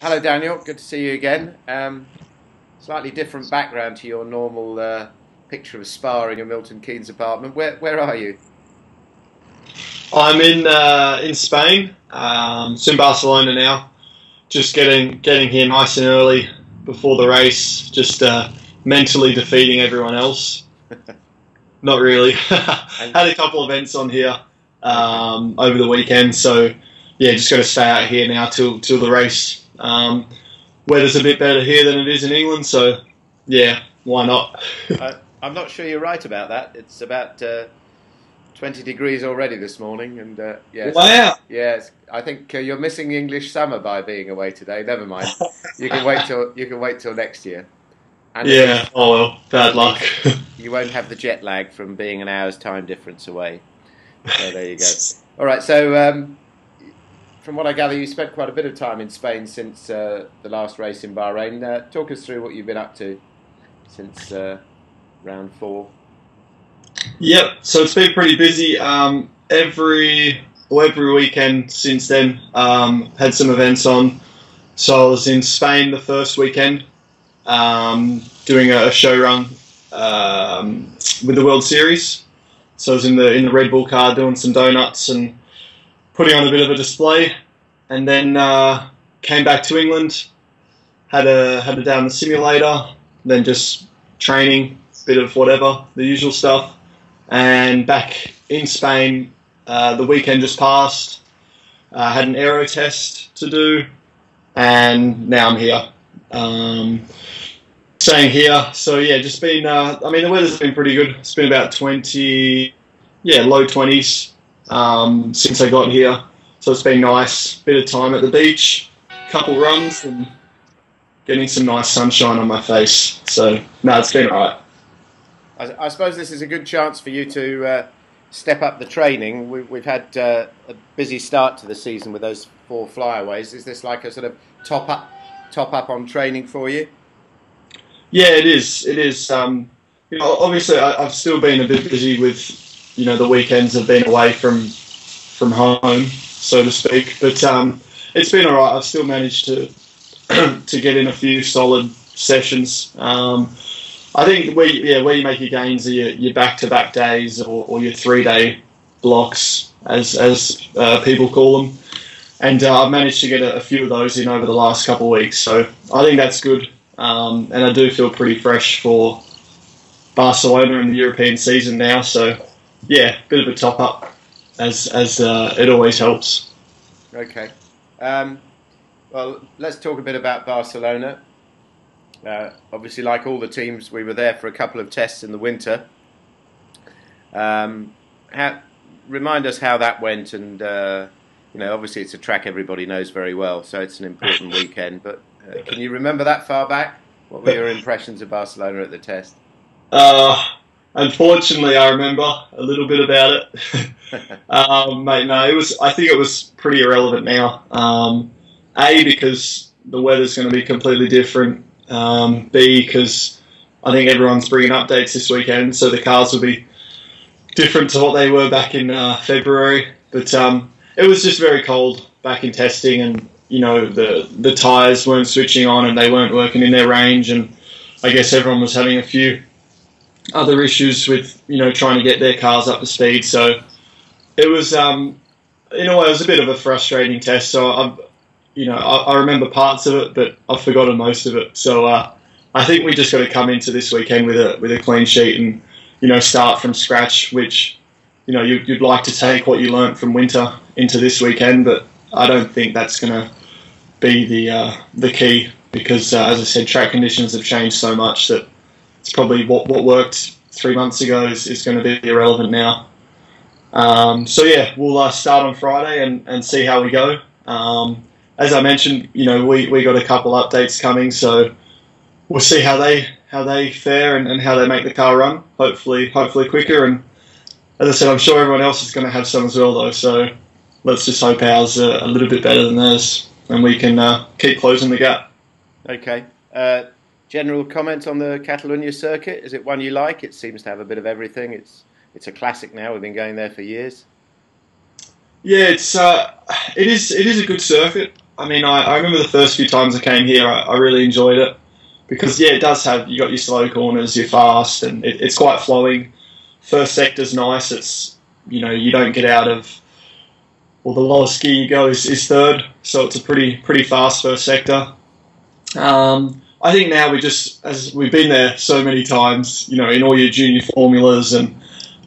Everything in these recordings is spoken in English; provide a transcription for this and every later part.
Hello, Daniel. Good to see you again. Slightly different background to your normal picture of Spa in your Milton Keynes apartment. Where are you? I'm in Spain. It's in Barcelona now. Just getting here nice and early before the race. Just mentally defeating everyone else. Not really. And Had a couple events on here over the weekend, so yeah, just got to stay out here now till the race. Weather's a bit better here than it is in England, so yeah, why not? I'm not sure you're right about that. It's about 20 degrees already this morning, and Wow. yes, I think you're missing English summer by being away today. Never mind. You can wait till next year, and Yeah. Oh well, bad at luck. least you won't have the jet lag from being an hour's time difference away. So there you go. All right. So from what I gather, you spent quite a bit of time in Spain since the last race in Bahrain. Talk us through what you've been up to since round four. Yep. So it's been pretty busy. Every weekend since then, had some events on. So I was in Spain the first weekend, doing a show run with the World Series. So I was in the Red Bull car doing some donuts and putting on a bit of a display, and then came back to England. Had a day on the simulator, then just training, bit of whatever, the usual stuff, and back in Spain. The weekend just passed. Had an aero test to do, and now I'm here. Staying here, so yeah, just been. I mean, the weather's been pretty good. It's been about 20, yeah, low 20s since I got here. So it's been nice. Bit of time at the beach, couple runs, and getting some nice sunshine on my face. So no, it's been alright. I suppose this is a good chance for you to step up the training. We've had a busy start to the season with those four flyaways. Is this like a sort of top up on training for you? Yeah, it is. It is. Obviously, I've still been a bit busy with, the weekends have been away from home, so to speak. But it's been alright. I've still managed to to get in a few solid sessions. I think where you make your gains are your back-to-back days or your 3-day blocks, as people call them. And I've managed to get a few of those in over the last couple of weeks. So I think that's good. And I do feel pretty fresh for Barcelona and the European season now. So yeah, bit of a top-up as it always helps. Okay. Well, let's talk a bit about Barcelona. Obviously, like all the teams, we were there for a couple of tests in the winter. Remind us how that went, and obviously it's a track everybody knows very well, so it's an important weekend. But can you remember that far back? What were your impressions of Barcelona at the test? Unfortunately, I remember a little bit about it. Mate, no, it was. I think it was pretty irrelevant now. A, because the weather's going to be completely different. B, because I think everyone's bringing updates this weekend, so the cars will be different to what they were back in February. But it was just very cold back in testing, and the tyres weren't switching on and they weren't working in their range, and I guess everyone was having a few other issues with trying to get their cars up to speed. So it was in a way it was a bit of a frustrating test. So I remember parts of it, but I've forgotten most of it. So I think we just got to come into this weekend with a clean sheet and start from scratch. Which you'd like to take what you learnt from winter into this weekend, but I don't think that's going to be the key because, as I said, track conditions have changed so much that it's probably what worked 3 months ago is going to be irrelevant now. So yeah, we'll start on Friday and see how we go. As I mentioned, we got a couple updates coming, so we'll see how they fare and how they make the car run. Hopefully quicker. And as I said, I'm sure everyone else is going to have some as well, though. So let's just hope ours are a little bit better than theirs, and we can keep closing the gap. Okay. General comment on the Catalunya circuit? Is it one you like? It seems to have a bit of everything. It's a classic now. We've been going there for years. Yeah, it is a good circuit. I mean, I remember the first few times I came here, I really enjoyed it because, yeah, it does have, you got your slow corners, you're fast, and it's quite flowing. First sector's nice. It's, you know, you don't get out of, well, the lowest gear you go is third, so it's a pretty fast first sector. I think now as we've been there so many times, you know, in all your junior formulas, and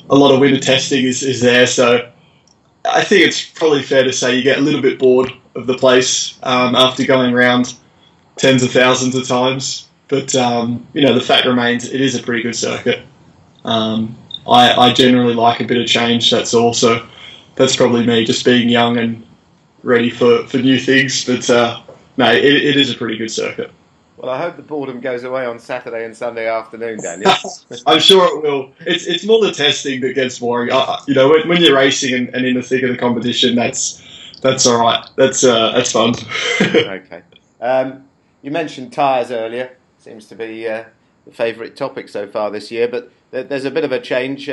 a lot of winter testing is there, so I think it's probably fair to say you get a little bit bored of the place after going around tens of thousands of times. But, you know, the fact remains it is a pretty good circuit. I generally like a bit of change, that's all. So that's probably me just being young and ready for new things. But, no, it is a pretty good circuit. Well, I hope the boredom goes away on Saturday and Sunday afternoon, Daniel. I'm sure it will. It's more the testing that gets boring. You know, when you're racing and in the thick of the competition, that's all right. That's fun. Okay. You mentioned tyres earlier. Seems to be the favourite topic so far this year, but there's a bit of a change.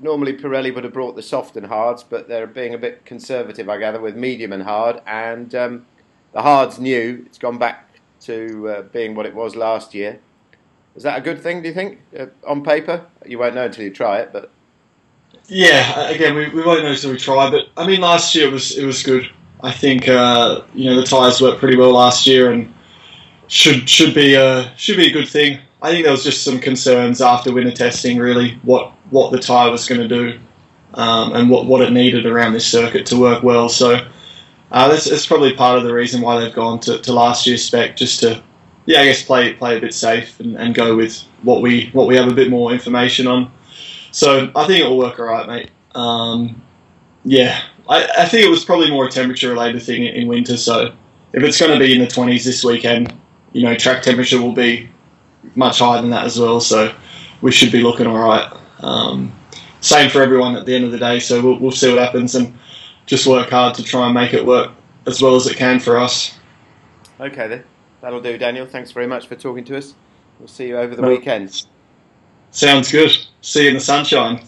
Normally Pirelli would have brought the soft and hards, but they're being a bit conservative, I gather, with medium and hard. And the hard's new. It's gone back to being what it was last year. Is that a good thing, do you think, on paper? You won't know until you try it, but... Yeah, again, we won't know until we try, but, I mean, last year it was good. I think, you know, the tyres worked pretty well last year and should be a good thing. I think there was just some concerns after winter testing, really, what the tyre was going to do and what it needed around this circuit to work well, so... that's probably part of the reason why they've gone to last year's spec, just to, yeah, I guess play a bit safe and go with what we have a bit more information on. So I think it will work all right, mate. Yeah, I think it was probably more a temperature-related thing in winter. So if it's going to be in the 20s this weekend, you know, track temperature will be much higher than that as well. So we should be looking all right. Same for everyone at the end of the day. So we'll see what happens and just work hard to try and make it work as well as it can for us. Okay then, that'll do, Daniel. Thanks very much for talking to us. We'll see you over the weekend. Sounds good. See you in the sunshine.